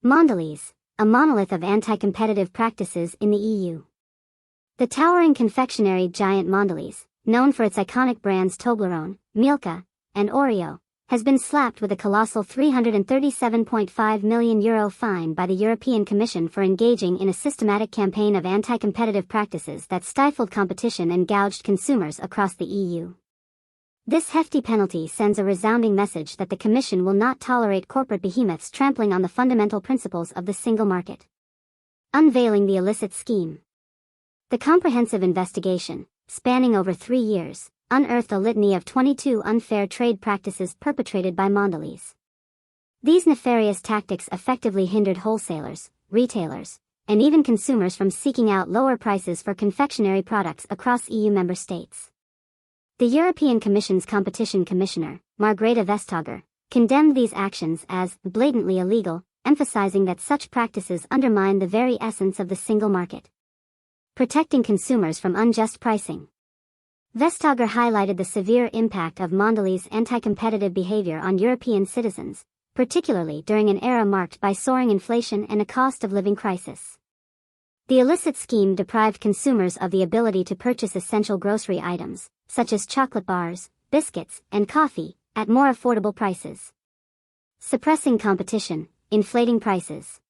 Mondelēz, a monolith of anti-competitive practices in the EU. The towering confectionery giant Mondelēz, known for its iconic brands Toblerone, Milka, and Oreo, has been slapped with a colossal €337.5 million fine by the European Commission for engaging in a systematic campaign of anti-competitive practices that stifled competition and gouged consumers across the EU. This hefty penalty sends a resounding message that the Commission will not tolerate corporate behemoths trampling on the fundamental principles of the single market. Unveiling the illicit scheme. The comprehensive investigation, spanning over 3 years, unearthed a litany of 22 unfair trade practices perpetrated by Mondelēz. These nefarious tactics effectively hindered wholesalers, retailers, and even consumers from seeking out lower prices for confectionery products across EU member states. The European Commission's Competition Commissioner, Margrethe Vestager, condemned these actions as blatantly illegal, emphasizing that such practices undermine the very essence of the single market. Protecting consumers from unjust pricing. Vestager highlighted the severe impact of Mondelēz's anti-competitive behavior on European citizens, particularly during an era marked by soaring inflation and a cost-of-living crisis. The illicit scheme deprived consumers of the ability to purchase essential grocery items, such as chocolate bars, biscuits, and coffee, at more affordable prices. Suppressing competition, inflating prices.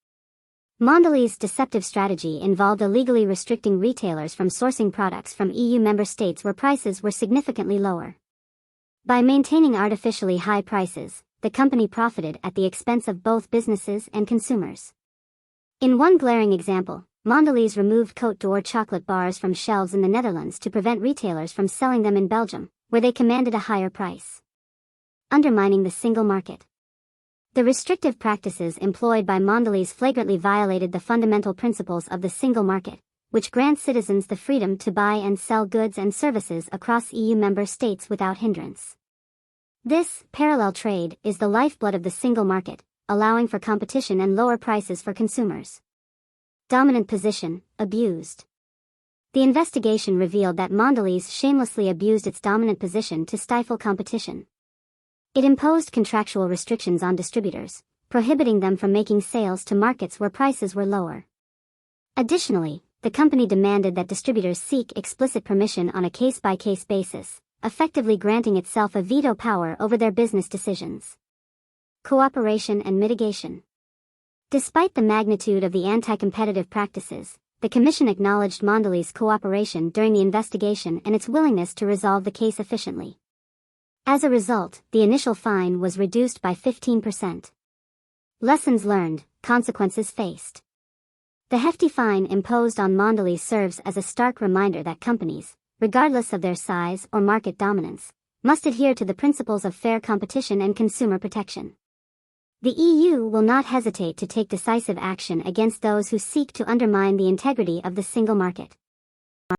Mondelēz's deceptive strategy involved illegally restricting retailers from sourcing products from EU member states where prices were significantly lower. By maintaining artificially high prices, the company profited at the expense of both businesses and consumers. In one glaring example, Mondelēz removed Côte d'Or chocolate bars from shelves in the Netherlands to prevent retailers from selling them in Belgium, where they commanded a higher price. Undermining the single market. The restrictive practices employed by Mondelēz flagrantly violated the fundamental principles of the single market, which grants citizens the freedom to buy and sell goods and services across EU member states without hindrance. This parallel trade is the lifeblood of the single market, allowing for competition and lower prices for consumers. Dominant position, abused. The investigation revealed that Mondelēz shamelessly abused its dominant position to stifle competition. It imposed contractual restrictions on distributors, prohibiting them from making sales to markets where prices were lower. Additionally, the company demanded that distributors seek explicit permission on a case-by-case basis, effectively granting itself a veto power over their business decisions. Cooperation and mitigation. Despite the magnitude of the anti-competitive practices, the Commission acknowledged Mondelēz's cooperation during the investigation and its willingness to resolve the case efficiently. As a result, the initial fine was reduced by 15%. Lessons learned, consequences faced. The hefty fine imposed on Mondelēz serves as a stark reminder that companies, regardless of their size or market dominance, must adhere to the principles of fair competition and consumer protection. The EU will not hesitate to take decisive action against those who seek to undermine the integrity of the single market.